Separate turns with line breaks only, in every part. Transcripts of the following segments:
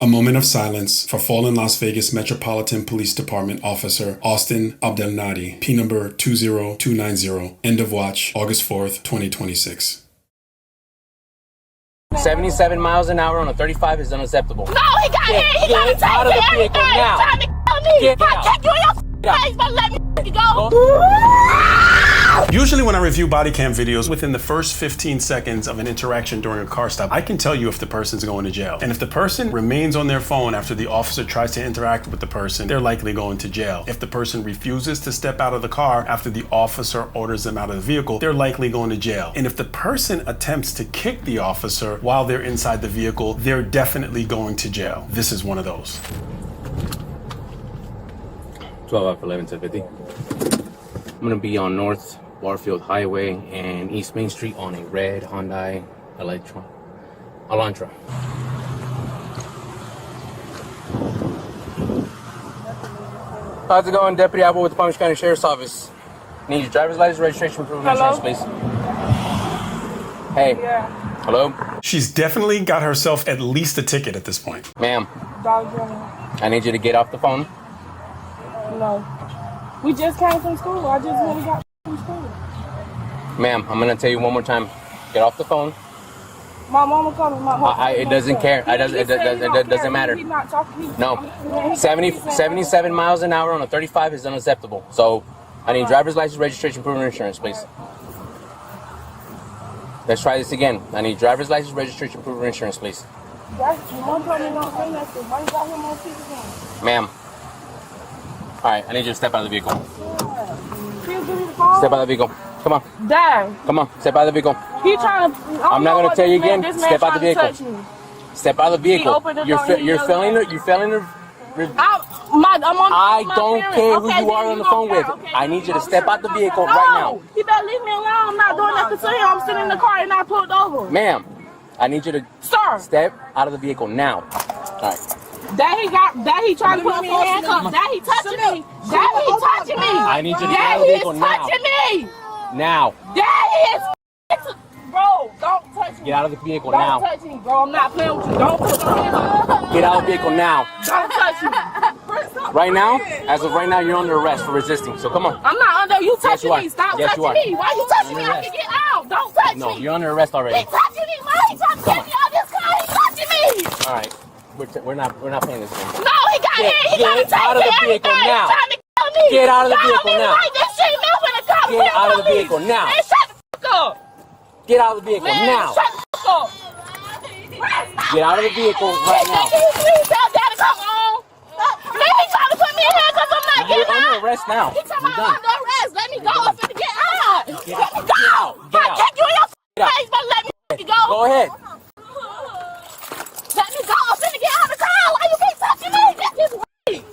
A moment of silence for fallen Las Vegas Metropolitan Police Department Officer Austin Abdelnadi, P number 20290. End of watch, August 4th, 2026.
77 miles an hour on a 35 is unacceptable.
No, he got hit. He got
Get out of the vehicle now.
He's trying to kill me.
Get
I
out.
kick you in your face, but let me go.
Usually when I review body cam videos, within the first 15 seconds of an interaction during a car stop, I can tell you if the person's going to jail. And if the person remains on their phone after the officer tries to interact with the person, they're likely going to jail. If the person refuses to step out of the car after the officer orders them out of the vehicle, they're likely going to jail. And if the person attempts to kick the officer while they're inside the vehicle, they're definitely going to jail. This is one of those.
12 after 11 to 50. I'm gonna be on North Warfield Highway and East Main Street on a red Hyundai Elantra. How's it going, Deputy Apple with the Palm Beach County Sheriff's Office? Need your driver's license, registration, proof of insurance, please. Hey.
Yeah.
Hello?
She's definitely got herself at least a ticket at this point.
Ma'am,
Dog Journal.
I need you to get off the phone.
No. We just came from school. I just really got from school.
Ma'am, I'm gonna tell you one more time. Get off the phone.
My mama called me.
It doesn't care. It doesn't matter.
He's not talking.
No. 77 miles an hour on a 35 is unacceptable. So I need driver's license, registration, proof of insurance, please. Let's try this again. I need driver's license, registration, proof of insurance, please.
Mom told me don't say nothing. Why you got him on speakerphone?
Ma'am. All right, I need you to step out of the vehicle.
He'll give me the phone.
Step out of the vehicle. Come on.
Dad.
Come on. Step out of the vehicle.
He trying to.
I'm not going to tell you again.
This
Step out of the vehicle.
vehicle.
Step out of the vehicle.
opened the door and he
You're failing
yelled
the.
I'm on.
I
my
don't
parents.
care who
Okay,
you are
then
on the
you
phone
don't
with.
care. Okay,
I
then
need you to
don't
step
care.
out the vehicle
No,
right now.
You better leave me alone. I'm not doing nothing to him. I'm sitting in the car and I pulled over.
Ma'am, I need you to
Sir.
step out of the vehicle now. All right.
That he trying to put me in handcuffs. That he touching me. That he touching me.
I need you to get
That
out of the
he
vehicle
is
now.
touching me.
Now.
That is. Bro, don't touch me.
Get out of the vehicle
Don't
now.
touch me, bro. I'm not playing with you. Don't put your hands on me.
Get out of the vehicle now.
Don't touch me.
Right now, as of right now, you're under arrest for resisting. So come on.
I'm not under. You
Yes, you
touching
are.
me. Stop
Yes, you are.
touching me. Why you touching me?
Under
I
arrest.
can get out. Don't touch
No,
me.
you're under arrest already.
He touching me. Why he trying to get me out of this car? He touching me.
All right. We're not playing this game.
No, he got hit. He got
Get out of the vehicle now.
He's trying to kill me.
Get out of the
Y'all
vehicle
don't even
now.
like this shit. Man, when the cops
Get
put
out of the
police.
vehicle now.
Man, shut the fuck up.
Get out of the vehicle
Man,
now.
shut the fuck up.
Get out of the vehicle right now.
Please tell Daddy come on. Man, he trying to put me in here because I'm not
You're
getting out.
under arrest now.
He talking
You're
about
done.
under arrest. Let me go. I'm finna get out. Let me
Get
go.
out. Get
I
out.
kick you in your
Get out.
face, but let me go.
Go ahead.
Let me go. I'm finna get out of the car. Why you keep touching me? This is right.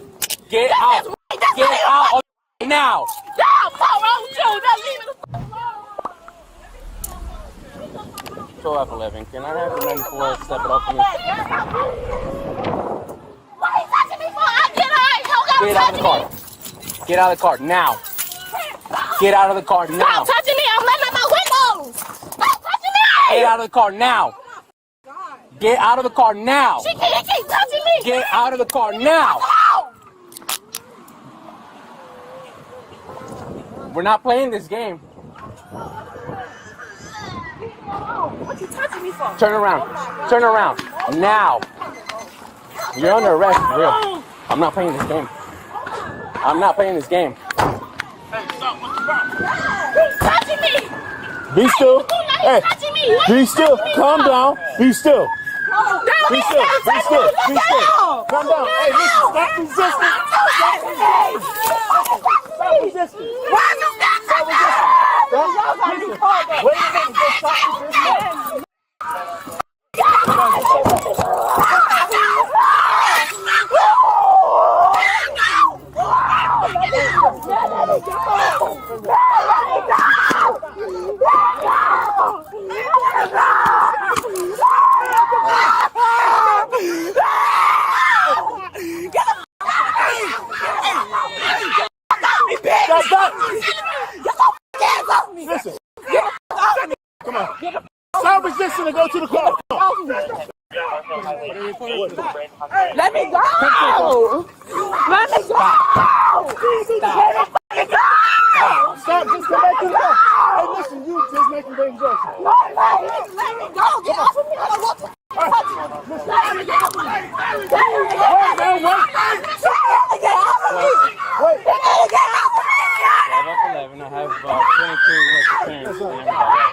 Get
This
out.
is right. This
Get
is
out
right.
now.
Damn, what's wrong with you? Just leave me the
Show up 11. Can I have the 94 step it up for me?
Why you touching me for? I get out. You don't gotta
Get out of the car.
touch
Get out of the car now. Get out of the car
me.
now.
Stop touching me. I'm letting out my windows. Stop touching me.
Get out of the car now. Get out of the car now.
He keep touching me.
Get out of the car now.
Ow.
We're not playing this game.
What you touching me for?
Turn around. Turn around. Now. You're under arrest for real. I'm not playing this game. I'm not playing this game.
He's touching me.
Be still. Hey,
He's touching me. Why
be
you
still.
touching me
Calm
for?
down. Be still.
No,
Be
he
still.
can't
Be
touch
still.
me.
Be still.
Down.
Calm down. Hey, listen. Stop resisting. Stop resisting.
Why you got
Stop resisting. Listen. Wait a minute. Just stop resisting. Stop. Listen. Come on. Stop resisting and go to the car. Come on.
Let me go! Let me go! Let me go!
Stop, just come back to the car. Hey, listen, you just making things worse.
Let me go! Get off of me! I don't want to touch you! Let me get off of me! Let me get off of me! Let me get off of me!
Wait.
Let me get off of me!
11, I have about 22 with the parents and everybody.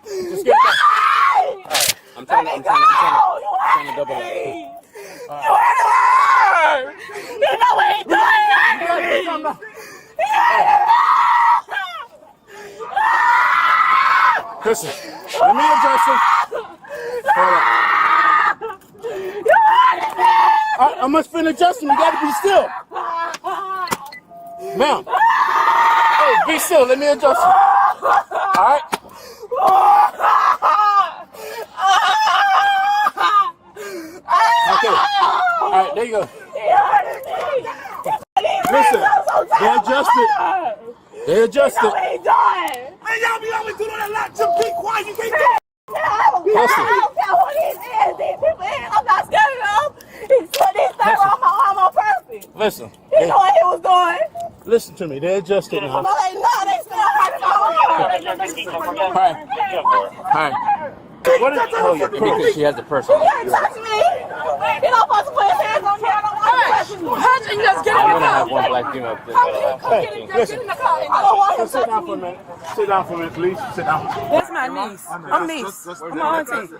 Just get back.
I'm trying to double up.
Listen, let me address him. Hold on. I must finna adjust him. You gotta be still. Ma'am. Hey, be still. Let me adjust him. All right. Okay. All right, there you go. Listen, they adjusted. They adjusted.
What are you doing?
Man, y'all be always doing that lot. Just be quiet. You can't do it.
I don't care who these is. These people in. I'm not scared of them. He put this thing on my arm on purpose.
Listen.
He knew what he was doing.
Listen to me. They adjusted now.
No, they still hurting my arm.
All right. All right. What is
Because she has a person.
You can't touch me. He don't supposed to put his hands on me. I don't want to touch you. Touch and just get in
I'm
the
gonna have
car.
one black female.
Hey, listen.
I don't want him
Sit down
touching
for a
me.
minute. Sit down for a minute, please. Sit down.
That's my niece. I'm niece. I'm auntie.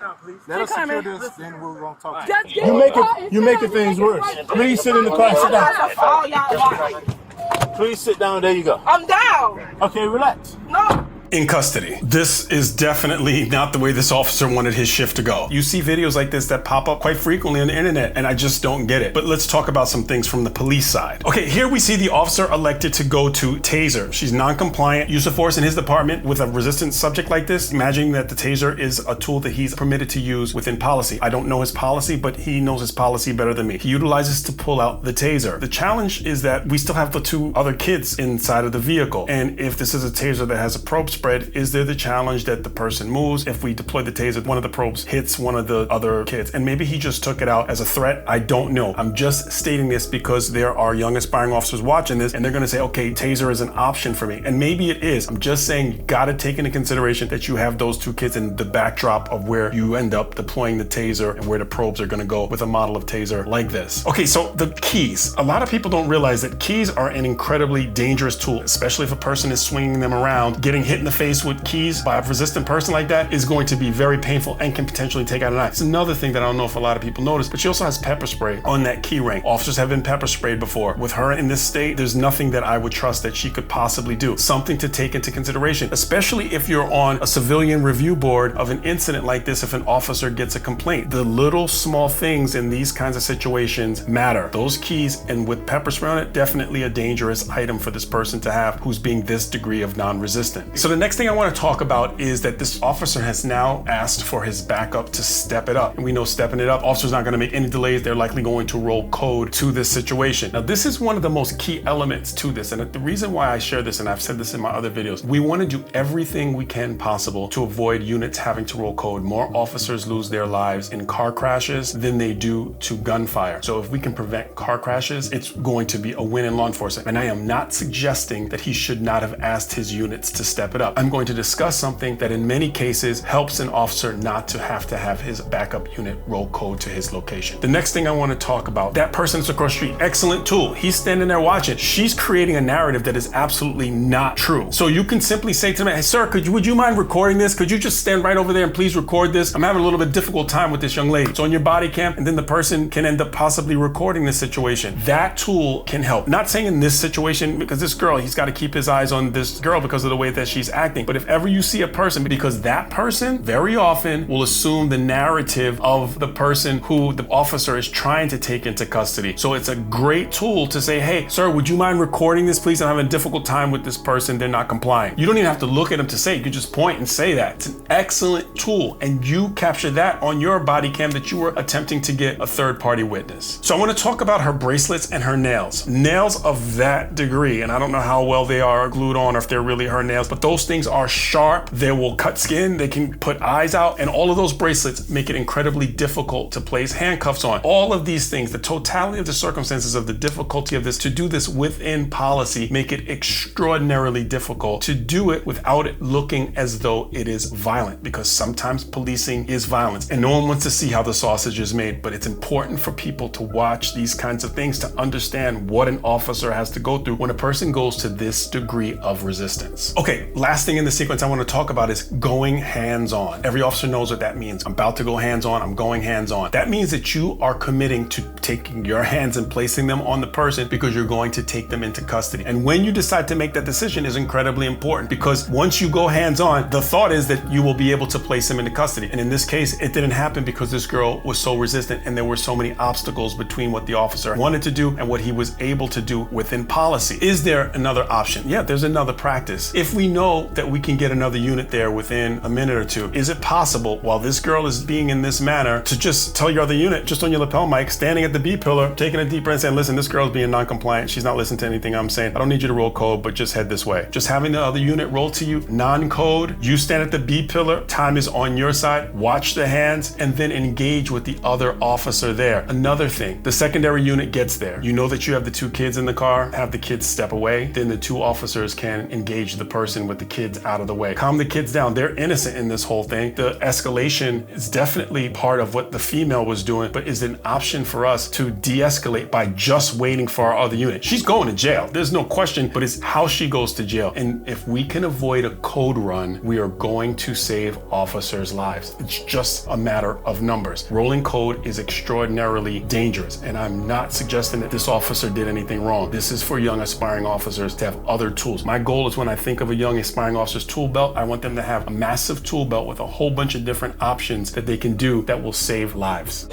Let us secure this, then we're gonna talk.
Just get
You making things worse. Please sit in the car. Sit down.
All y'all want.
Please sit down. There you go.
I'm down.
Okay, relax.
No.
In custody. This is definitely not the way this officer wanted his shift to go. You see videos like this that pop up quite frequently on the internet, and I just don't get it. But let's talk about some things from the police side. Okay, here we see the officer elected to go to taser. She's non-compliant. Use of force in his department with a resistant subject like this, imagining that the taser is a tool that he's permitted to use within policy. I don't know his policy, but he knows his policy better than me. He utilizes to pull out the taser. The challenge is that we still have the two other kids inside of the vehicle. And if this is a taser that has a probe spread, is there the challenge that the person moves? If we deploy the taser, one of the probes hits one of the other kids, and maybe he just took it out as a threat. I don't know. I'm just stating this because there are young aspiring officers watching this, and they're gonna say, okay, taser is an option for me. And maybe it is. I'm just saying, you gotta take into consideration that you have those two kids in the backdrop of where you end up deploying the taser and where the probes are gonna go with a model of taser like this. Okay, so the keys. A lot of people don't realize that keys are an incredibly dangerous tool, especially if a person is swinging them around. Getting hit in the face with keys by a resistant person like that is going to be very painful and can potentially take out a knife. It's another thing that I don't know if a lot of people notice, but she also has pepper spray on that key ring. Officers have been pepper sprayed before. With her in this state, there's nothing that I would trust that she could possibly do. Something to take into consideration, especially if you're on a civilian review board of an incident like this, if an officer gets a complaint. The little small things in these kinds of situations matter. Those keys, and with pepper spray on it, definitely a dangerous item for this person to have who's being this degree of non-resistant. So the next thing I want to talk about is that this officer has now asked for his backup to step it up. And we know stepping it up, officer's not going to make any delays. They're likely going to roll code to this situation. Now, this is one of the most key elements to this. And the reason why I share this, and I've said this in my other videos, we want to do everything we can possible to avoid units having to roll code. More officers lose their lives in car crashes than they do to gunfire. So if we can prevent car crashes, it's going to be a win in law enforcement. And I am not suggesting that he should not have asked his units to step it up. I'm going to discuss something that in many cases helps an officer not to have his backup unit roll code to his location. The next thing I want to talk about, that person that's across the street, excellent tool. He's standing there watching. She's creating a narrative that is absolutely not true. So you can simply say to me, hey, sir, would you mind recording this? Could you just stand right over there and please record this? I'm having a little bit difficult time with this young lady. It's on your body cam, and then the person can end up possibly recording this situation. That tool can help. Not saying in this situation, because this girl, he's got to keep his eyes on this girl because of the way that she's acting. But if ever you see a person, because that person very often will assume the narrative of the person who the officer is trying to take into custody. So it's a great tool to say, hey, sir, would you mind recording this, please? I'm having a difficult time with this person. They're not complying. You don't even have to look at them to say it. You can just point and say that. It's an excellent tool. And you capture that on your body cam that you were attempting to get a third-party witness. So I want to talk about her bracelets and her nails. Nails of that degree, and I don't know how well they are glued on or if they're really her nails, but those those things are sharp. They will cut skin. They can put eyes out. And all of those bracelets make it incredibly difficult to place handcuffs on. All of these things, the totality of the circumstances of the difficulty of this, to do this within policy, make it extraordinarily difficult to do it without it looking as though it is violent, because sometimes policing is violence and no one wants to see how the sausage is made. But it's important for people to watch these kinds of things to understand what an officer has to go through when a person goes to this degree of resistance. Okay, last thing in the sequence I want to talk about is going hands-on. Every officer knows what that means. I'm about to go hands-on, I'm going hands-on. That means that you are committing to taking your hands and placing them on the person because you're going to take them into custody. And when you decide to make that decision is incredibly important, because once you go hands-on, the thought is that you will be able to place them into custody. And in this case, it didn't happen because this girl was so resistant and there were so many obstacles between what the officer wanted to do and what he was able to do within policy. Is there another option? Yeah, there's another practice. If we know that we can get another unit there within a minute or two, is it possible, while this girl is being in this manner, to just tell your other unit, just on your lapel mic, standing at the B pillar, taking a deep breath and saying, listen, this girl's being non-compliant. She's not listening to anything I'm saying. I don't need you to roll code, but just head this way. Just having the other unit roll to you, non-code, you stand at the B pillar, time is on your side, watch the hands, and then engage with the other officer there. Another thing, the secondary unit gets there. You know that you have the two kids in the car, have the kids step away, then the two officers can engage the person with the kids out of the way. Calm the kids down. They're innocent in this whole thing. The escalation is definitely part of what the female was doing, but is an option for us to de-escalate by just waiting for our other unit. She's going to jail. There's no question, but it's how she goes to jail. And if we can avoid a code run, we are going to save officers' lives. It's just a matter of numbers. Rolling code is extraordinarily dangerous, and I'm not suggesting that this officer did anything wrong. This is for young aspiring officers to have other tools. My goal is, when I think of a young aspiring officer's tool belt, I want them to have a massive tool belt with a whole bunch of different options that they can do that will save lives.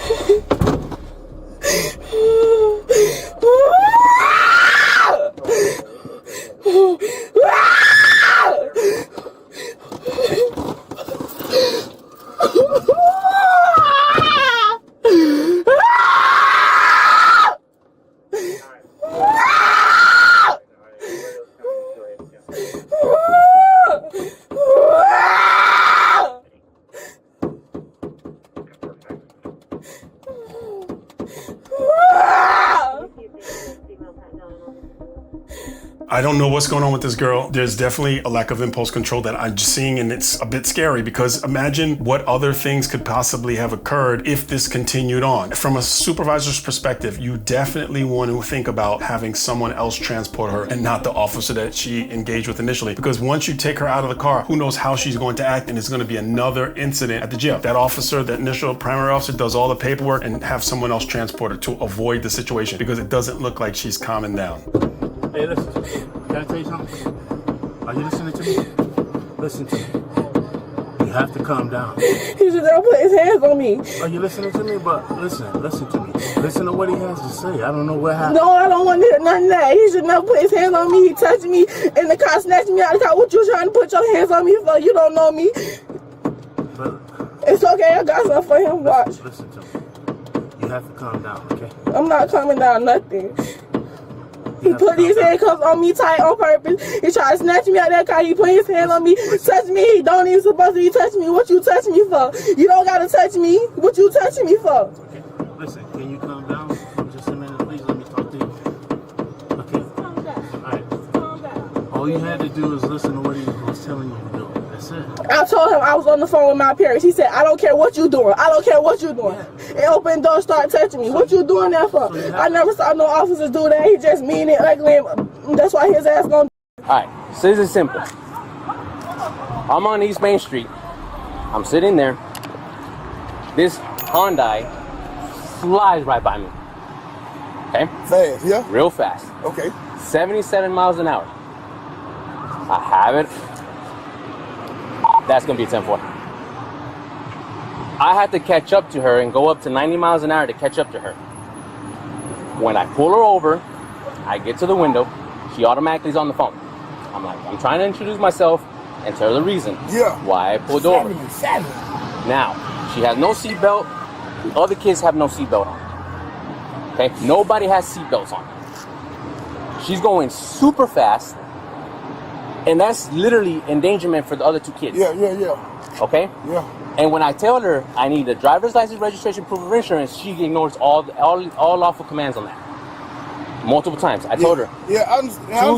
I don't know what's going on with this girl. There's definitely a lack of impulse control that I'm just seeing, and it's a bit scary, because imagine what other things could possibly have occurred if this continued on. From a supervisor's perspective, you definitely want to think about having someone else transport her and not the officer that she engaged with initially, because once you take her out of the car, who knows how she's going to act, and it's going to be another incident at the jail. That officer, that initial primary officer, does all the paperwork and have someone else transport her to avoid the situation, because it doesn't look like she's calming down.
Hey, listen to me. Can I tell you something? Are you listening to me? Listen to me. You have to calm down.
He should never put his hands on me.
Are you listening to me? But listen to me. Listen to what he has to say. I don't know what happened.
No, I don't want to hear none of that. He should never put his hands on me. He touched me in the car, snatched me out of the car. What you trying to put your hands on me for? You don't know me.
But
it's okay. I got something for him. Watch.
Listen to me. You have to calm down, okay?
I'm not calming down nothing. He put his handcuffs on me tight on purpose. He tried to snatch me out of that car. He put his hand on me, touch me. He don't even supposed to be touching me. What you touching me for? You don't gotta touch me. What you touching me for?
Okay. Listen, can you calm down for just a minute, please? Let me talk to you. Okay.
Calm down.
All right.
Calm down.
All you had to do is listen to what he was telling you to do. That's it.
I told him I was on the phone with my parents. He said, I don't care what you doing. I don't care what you doing. And open the door, start touching me. What you doing that for? I never saw no officers do that. He just mean it, ugly. That's why his ass gonna.
Alright, so this is simple. I'm on East Main Street. I'm sitting there. This Hyundai flies right by me. Okay?
Fast, yeah?
Real fast.
Okay.
77 miles an hour. I have it. That's gonna be a 10-4. I had to catch up to her and go up to 90 miles an hour to catch up to her. When I pull her over, I get to the window, she automatically is on the phone. I'm like, I'm trying to introduce myself and tell her the reason why I pulled over. Now, she has no seatbelt. The other kids have no seatbelt on. Okay? Nobody has seatbelts on. She's going super fast. And that's literally endangerment for the other 2 kids.
Yeah.
Okay?
Yeah.
And when I tell her I need a driver's license, registration, proof of insurance, she ignores all lawful commands on that. Multiple times. I told her.
Yeah, I
2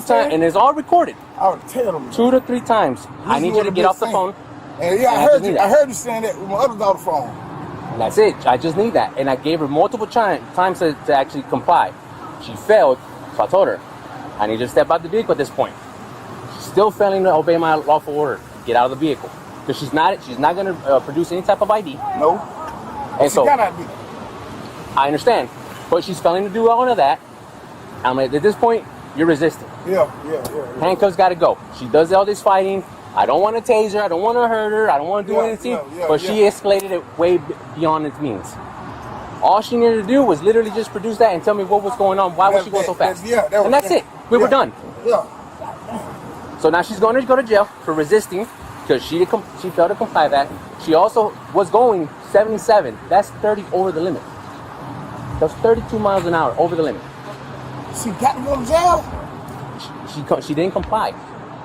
times, and it's all recorded.
I would tell them.
2 to 3 times. I need you to get off the phone.
And yeah, I heard you saying that with my other daughter's phone.
And that's it. I just need that. And I gave her multiple times to actually comply. She failed, so I told her, I need you to step out the vehicle at this point. She's still failing to obey my lawful order. Get out of the vehicle. Because she's not going to produce any type of ID.
No.
And
she
so,
got ID.
I understand. But she's failing to do all of that. I'm like, at this point, you're resisting.
Yeah.
Handcuffs got to go. She does all this fighting. I don't want to tase her. I don't want to hurt her. I don't want to do anything. But she escalated it way beyond its means. All she needed to do was literally just produce that and tell me what was going on. Why was she going so fast? And that's it. We were done.
Yeah.
So now she's going to go to jail for resisting because she failed to comply with that. She also was going 77. That's 30 over the limit. That's 32 miles an hour over the limit.
She got to go to jail?
She didn't comply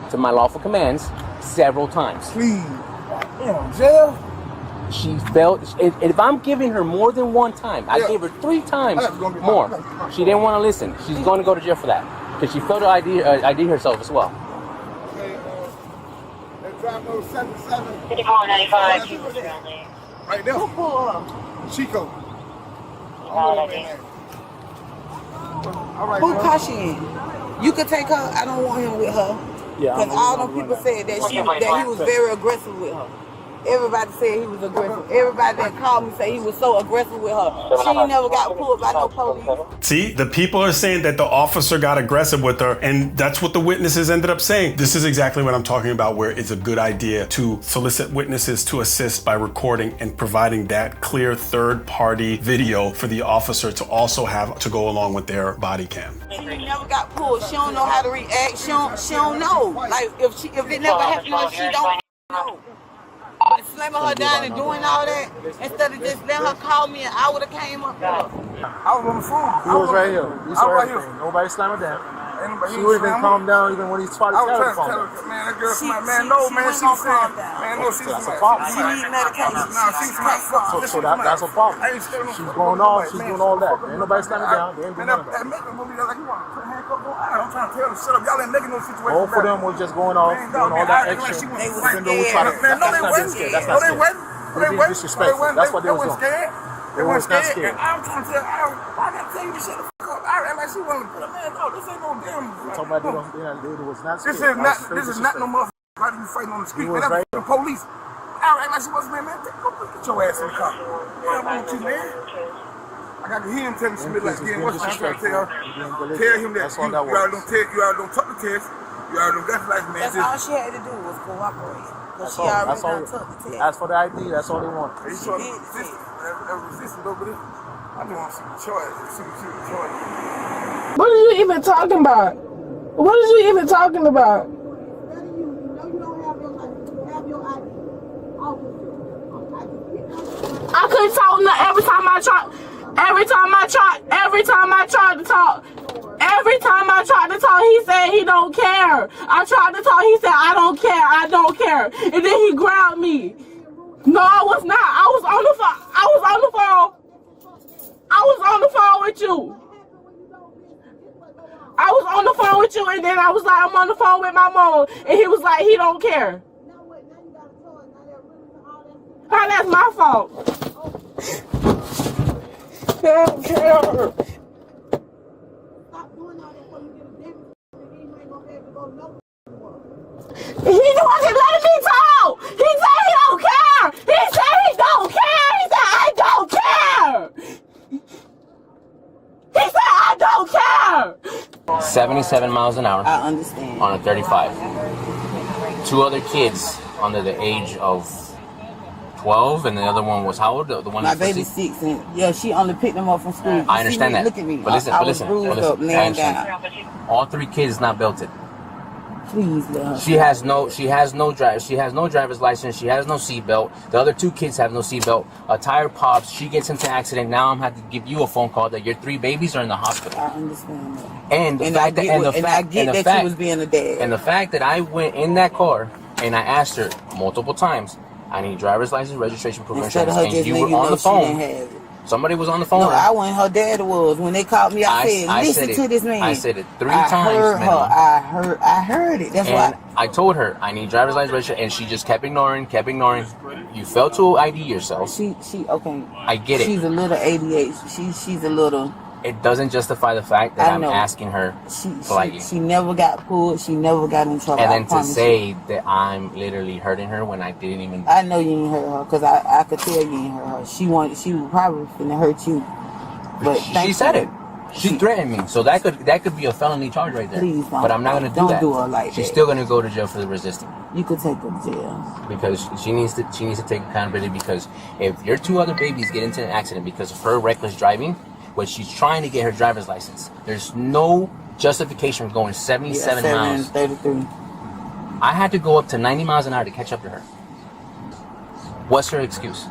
to my lawful commands several times.
Please. Jail?
She failed. If I'm giving her more than 1 time, I gave her 3 times more. She didn't want to listen. She's going to go to jail for that because she failed to ID herself as well.
Drive number 77.
5495.
Right there. Chico.
Who caution? You could take her. I don't want him with her. Because all them people said that he was very aggressive with her. Everybody said he was aggressive. Everybody that called me said he was so aggressive with her. She never got pulled by no police.
See, the people are saying that the officer got aggressive with her, and that's what the witnesses ended up saying. This is exactly what I'm talking about, where it's a good idea to solicit witnesses to assist by recording and providing that clear third-party video for the officer to also have to go along with their body cam.
She never got pulled. She don't know how to react. She don't know. Like if it never happened, she don't know. But slamming her down and doing all that, instead of just letting her call me and I would have came up there.
I was on the phone.
He was right here.
I was right here.
Nobody slammed her down.
She
would have been calmed down even when he started telling her.
Man, that girl, man, no, man, she was saying, man, no, she's
That's a problem.
She needs medication.
Nah, she's my fuck.
So that's a problem. She's going off. She's doing all that. Ain't nobody slamming down. They ain't doing
Man,
none of
that
that.
making movie like you want to put handcuffs on. I'm trying to tell them, shut up. Y'all ain't making no situation.
Both of them was just going off, doing all that extra. Even though we try to,
Man, no, they wasn't.
that's not
No, they wasn't.
They being disrespectful. That's what they was doing.
Scared.
They was not scared.
I'm trying to tell you, I gotta tell you this shit the fuck up. I act like she wanted to put a man, no, this ain't no damn.
Talking about they was not scared.
This is not no motherfucker right you fighting on the street. Man, that's the police. I act like she wasn't there, man. Get your ass in the car. I want you, man. I got to hear him tell me some like, yeah, what's I'm trying to tell her? Tell him that you already don't tuck the test. You already don't got the life, man.
That's all she had to do was cooperate. Because she already done took the test.
As for the ID, that's all they want.
They saw the resistance over there. I don't want to see the choice.
What are you even talking about? What are you even talking about? I couldn't talk every time I tried to talk, he said he don't care. I tried to talk, he said I don't care. And then he grabbed me. No, I was not. I was on the phone with you. I was on the phone with you, and then I was like, I'm on the phone with my mom, and he was like, he don't care. How that's my fault? I don't care. He wasn't letting me talk. He said he don't care. He said he don't care. He said I don't care. He said I don't care.
77 miles an hour.
I understand.
On a 35. 2 other kids under the age of 12, and the other one was how old? The one
my baby's 6, and she only picked them up from school.
I understand that.
Look at me.
But listen,
I was bruised up, laying down.
All 3 kids not belted.
Please let her.
She has no driver's license. She has no seatbelt. The other 2 kids have no seatbelt. A tire pops. She gets into an accident. Now I'm having to give you a phone call that your 3 babies are in the hospital.
I understand that.
And the fact that
she was being a dad.
And the fact that I went in that car and I asked her multiple times, I need driver's license, registration, proof of insurance, and you were on the phone. Somebody was on the phone.
No, I went. Her dad was. When they called me, I said, "Listen to this man."
I said it 3 times.
I heard it. That's why
I told her I need driver's license, registration, and she just kept ignoring. You failed to ID yourself.
She okay.
I get it.
She's a little ADHD. She's a little.
It doesn't justify the fact that I'm asking her politely.
She never got pulled. She never got in trouble.
And then to say that I'm literally hurting her when I didn't even.
I know you didn't hurt her because I could tell you didn't hurt her. She was probably finna hurt you. But
she said it. She threatened me, so that could be a felony charge right there.
Please don't.
But I'm not gonna do that.
Don't do her like that.
She's still gonna go to jail for the resisting.
You could take her to jail
because she needs to take accountability. Because if your 2 other babies get into an accident because of her reckless driving. When she's trying to get her driver's license, there's no justification for going 77 miles.
33.
I had to go up to 90 miles an hour to catch up to her. What's her excuse?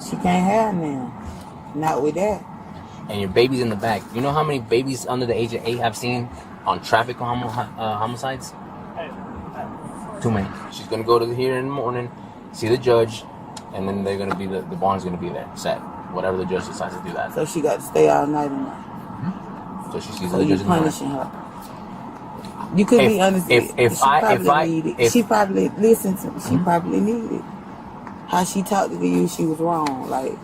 She can't have now. Not with that.
And your baby's in the back. You know how many babies under the age of 8 I've seen on traffic homicides? Too many. She's gonna go to here in the morning, see the judge, and then they're gonna be the bond's gonna be there set. Whatever the judge decides to do that.
So she got to stay all night and night.
So she sees the judge in the morning.
Punishing her. You could be honest. She probably listened to me. She probably needed. How she talked to you, she was wrong. Like,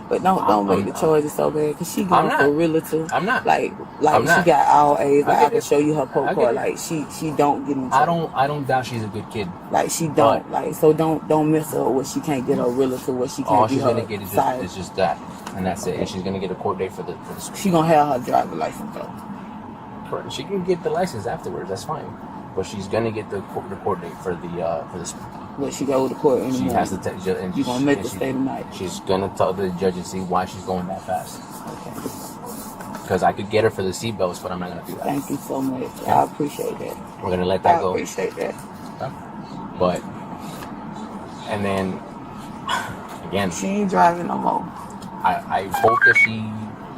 but don't make the charges so bad because she going for realtor.
I'm not.
Like she got all A's. Like, I can show you her poke card. Like she don't get in trouble.
I don't doubt she's a good kid.
Like she don't. Like so don't mess her up where she can't get her realtor. Where she can't.
All she's gonna get is just that, and that's it. And she's gonna get a court date for the.
She gonna have her driver's license though.
Correct. She can get the license afterwards. That's fine. But she's gonna get the court date for the.
When she go to court in the morning.
She has to tell you, and
you gonna make her stay tonight.
She's gonna tell the judge and see why she's going that fast.
Okay.
Because I could get her for the seatbelts, but I'm not gonna do that.
Thank you so much. Okay. I appreciate that.
We're gonna let that go.
I appreciate that.
Okay. But and then again,
she ain't driving no more.
I hope that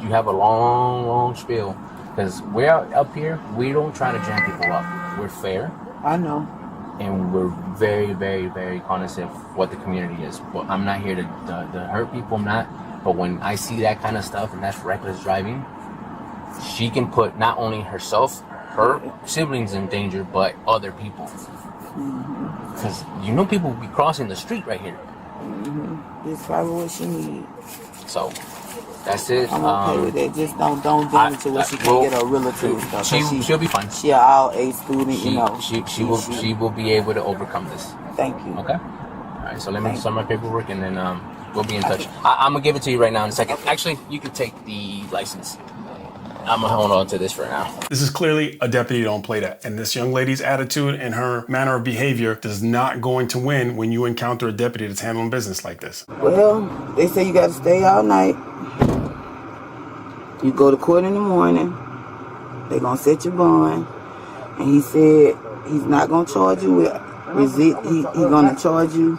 you have a long spiel. Because we're up here, we don't try to jam people up. We're fair.
I know.
And we're very, very, very cognizant of what the community is. Well, I'm not here to hurt people, I'm not. But when I see that kind of stuff, and that's reckless driving, she can put not only herself, her siblings in danger, but other people. Because people will be crossing the street right here.
It's probably what she needs.
So, that's it.
I'm okay with that. Just don't damage to where she can't get her realtor and stuff.
She'll be fine.
She an all-A student,
She will be able to overcome this.
Thank you.
Okay. All right. So let me start my paperwork and then we'll be in touch. I'm gonna give it to you right now in a second. Actually, you can take the license. I'm gonna hold on to this for now.
This is clearly a deputy don't play that. And this young lady's attitude and her manner of behavior is not going to win when you encounter a deputy that's handling business like this.
Well, they say you gotta stay all night. You go to court in the morning. They gonna set your bond. And he said he's not gonna charge you with he gonna charge you.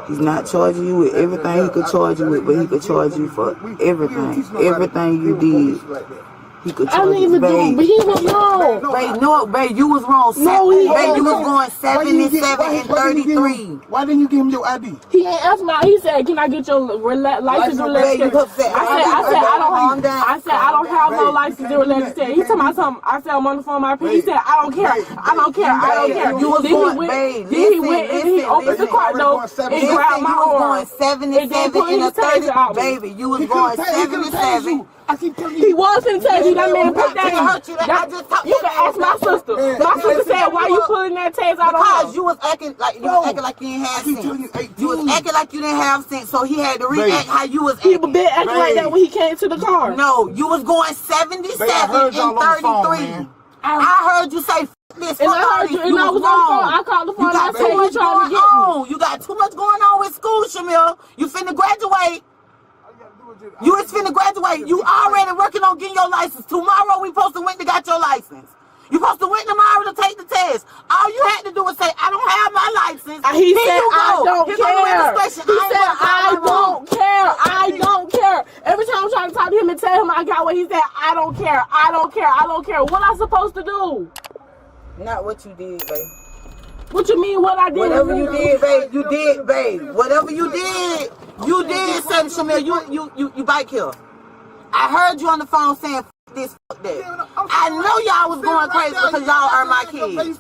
He's not charging you with everything he could charge you with, but he could charge you for everything. Everything you did. He could charge you, babe.
But he was wrong.
Babe, you was wrong. You was going 77 and 33.
Why didn't you give him your ID?
He ain't asked me. He said, "Can I get your license related?" I said, "I don't have no license related." He told me something. I said, "I'm on the phone with my parents." He said, "I don't care.
You was going,
babe. Then he went and he opened the car door and grabbed my arm.
77 and a 30. Baby, you was going 77.
He was finna tell you that man put that in. You can ask my sister. My sister said, "Why you pulling that taser out on him?"
Because you was acting like you didn't have sense. You was acting like you didn't have sense, so he had to react how you was acting.
He been acting like that when he came to the car.
No, you was going 77 and 33. I heard you say this.
And I heard you, and I was on the phone. I called the phone and I said, "You trying to get me?"
You got too much going on with school, Shamil. You finna graduate. You is finna graduate. You already working on getting your license. Tomorrow we supposed to went and got your license. You supposed to went tomorrow to take the test. All you had to do was say, I don't have my license.
He said, I don't
Here
care.
go the registration.
He said, I don't care. I don't care. Every time I'm trying to talk to him and tell him I got what he said, I don't care. I don't care. I don't care. What I supposed to do?
Not what you did, babe.
What you mean what I did?
Whatever you did, babe, you did, babe. Whatever you did, Sam Shamil, you bike here. I heard you on the phone saying this, that. I know y'all was going crazy because y'all are my kids.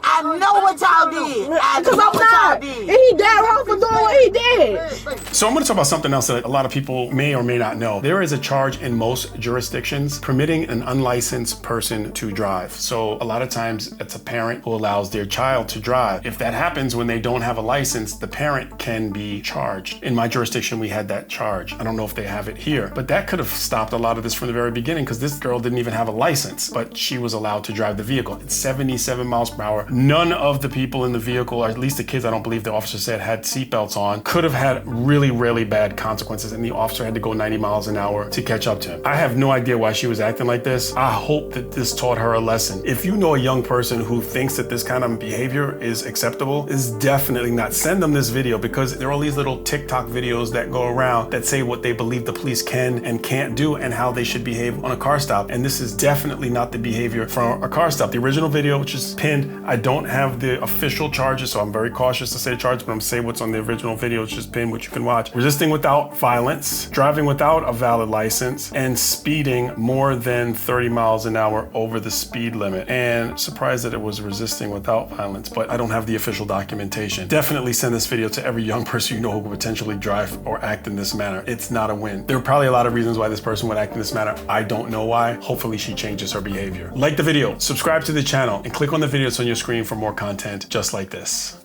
I know what y'all did.
Because I'm not. And he dead wrong for doing what he did.
So I'm going to talk about something else that a lot of people may or may not know. There is a charge in most jurisdictions permitting an unlicensed person to drive. So a lot of times it's a parent who allows their child to drive. If that happens when they don't have a license, the parent can be charged. In my jurisdiction, we had that charge. I don't know if they have it here, but that could have stopped a lot of this from the very beginning because this girl didn't even have a license, but she was allowed to drive the vehicle. It's 77 miles per hour. None of the people in the vehicle, or at least the kids, I don't believe the officer said had seatbelts on, could have had really, really bad consequences, and the officer had to go 90 miles an hour to catch up to him. I have no idea why she was acting like this. I hope that this taught her a lesson. If you know a young person who thinks that this kind of behavior is acceptable, is definitely not. Send them this video because there are all these little TikTok videos that go around that say what they believe the police can and can't do and how they should behave on a car stop. And this is definitely not the behavior for a car stop. The original video, which is pinned, I don't have the official charges, so I'm very cautious to say charges, but I'm saying what's on the original video, it's just pinned, which you can watch. Resisting without violence, driving without a valid license, and speeding more than 30 miles an hour over the speed limit. And surprised that it was resisting without violence, but I don't have the official documentation. Definitely send this video to every young person you know who could potentially drive or act in this manner. It's not a win. There are probably a lot of reasons why this person would act in this manner. I don't know why. Hopefully she changes her behavior. Like the video, subscribe to the channel, and click on the videos on your screen for more content just like this.